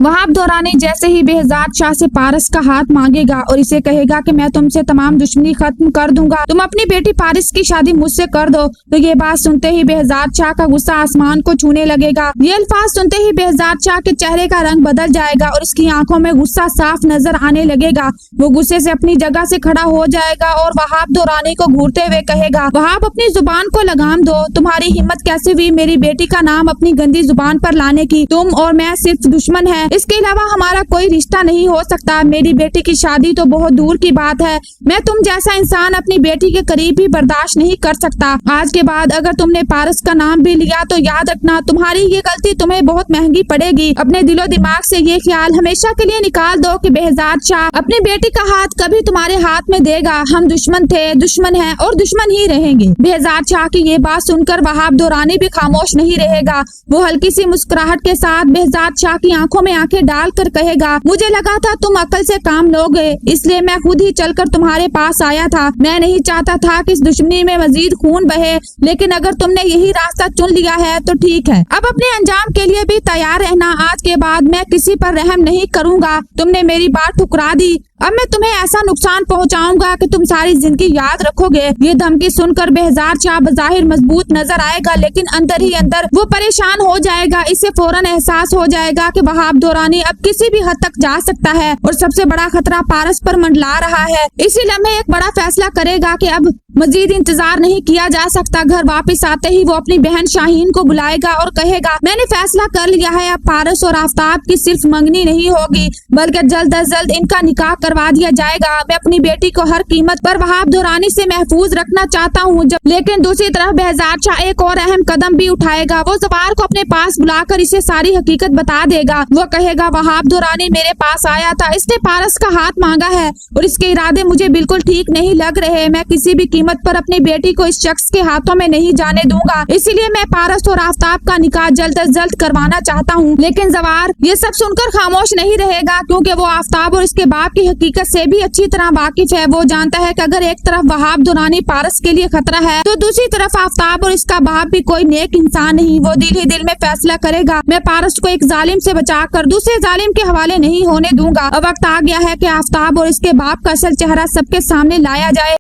वहाब दौरानी जैसे ही बेहजाद शाह से पारस का हाथ मांगेगा और इसे कहेगा कि मैं तुमसे तमाम दुश्मनी खत्म कर दूंगा, तुम अपनी बेटी पारस की शादी मुझसे कर दो, तो ये बात सुनते ही बेहजाद शाह का गुस्सा आसमान को छूने लगेगा। ये अल्फाज सुनते ही बेहजाद शाह के चेहरे का रंग बदल जाएगा और उसकी आंखों में गुस्सा साफ नजर आने लगेगा। वो गुस्से से अपनी जगह से खड़ा हो जाएगा और वहाब दौरानी को घूरते हुए कहेगा, वहाब अपनी जुबान को लगाम दो, तुम्हारी हिम्मत कैसे हुई मेरी बेटी का नाम अपनी गंदी जुबान पर लाने की? तुम और मैं सिर्फ दुश्मन है, इसके अलावा हमारा कोई रिश्ता नहीं हो सकता। मेरी बेटी की शादी तो बहुत दूर की बात है, मैं तुम जैसा इंसान अपनी बेटी के करीब भी बर्दाश्त नहीं कर सकता। आज के बाद अगर तुमने पारस का नाम भी लिया तो याद रखना तुम्हारी ये गलती तुम्हें बहुत महंगी पड़ेगी। अपने दिलो दिमाग से ये ख्याल हमेशा के लिए निकाल दो कि बेहजाद शाह अपनी बेटी का हाथ कभी तुम्हारे हाथ में देगा। हम दुश्मन थे, दुश्मन हैं और दुश्मन ही रहेंगे। बेहजाद शाह की ये बात सुनकर वहाब दौरानी भी खामोश नहीं रहेगा। वो हल्की सी मुस्कुराहट के साथ बेहजाद शाह की आंखों में आंखें डाल कर कहेगा, मुझे लगा था तुम अकल से काम लोगे, इसलिए मैं खुद ही चलकर तुम्हारे पास आया था। मैं नहीं चाहता था कि इस दुश्मनी में मजीद खून बहे, लेकिन अगर तुमने यही रास्ता चुन लिया है तो ठीक है। अब अपने अंजाम के लिए भी तैयार रहना। आज के बाद मैं किसी पर रहम नहीं करूंगा। तुमने मेरी बात ठुकरा दी, अब मैं तुम्हें ऐसा नुकसान पहुंचाऊंगा कि तुम सारी जिंदगी याद रखोगे। ये धमकी सुनकर बेहजाद शाह बज़ाहिर मजबूत नजर आएगा, लेकिन अंदर ही अंदर वो परेशान हो जाएगा। इसे फौरन एहसास हो जाएगा कि वहाब दौरानी अब किसी भी हद तक जा सकता है और सबसे बड़ा खतरा पारस पर मंडला रहा है। इसी लम्हे एक बड़ा फैसला करेगा कि अब मजीद इंतजार नहीं किया जा सकता। घर वापस आते ही वो अपनी बहन शाहीन को बुलाएगा और कहेगा, मैंने फैसला कर लिया है, अब पारस और आफ्ताब की सिर्फ मंगनी नहीं होगी बल्कि जल्द अज जल्द इनका निकाह करवा दिया जाएगा। मैं अपनी बेटी को हर कीमत पर वहाब दौरानी से महफूज रखना चाहता हूँ। लेकिन दूसरी तरफ बेहजाद शाह एक और अहम कदम भी उठाएगा। वो ज़बार को अपने पास बुलाकर इसे सारी हकीकत बता देगा। वो कहेगा, वहाब दौरानी मेरे पास आया था, इसने पारस का हाथ मांगा है और इसके इरादे मुझे बिल्कुल ठीक नहीं लग रहे। मैं किसी भी कीमत पर अपनी बेटी को इस शख्स के हाथों में नहीं जाने दूंगा, इसीलिए मैं पारस और आफ्ताब का निकाह जल्द अज जल्द करवाना चाहता हूँ। लेकिन ज़वार ये सब सुनकर खामोश नहीं रहेगा, क्योंकि वो आफ्ताब और इसके बाप की हकीकत से भी अच्छी तरह वाकिफ है। वो जानता है कि अगर एक तरफ वहाब दौरानी पारस के लिए खतरा है तो दूसरी तरफ आफ्ताब और इसका बाप भी कोई नेक इंसान नहीं। वो दिल ही दिल में फैसला करेगा, मैं पारस को एक जालिम से बचाकर दूसरे जालिम के हवाले नहीं होने दूंगा। अब वक्त आ गया है कि आफ्ताब और इसके बाप का असल चेहरा सबके सामने लाया जाए।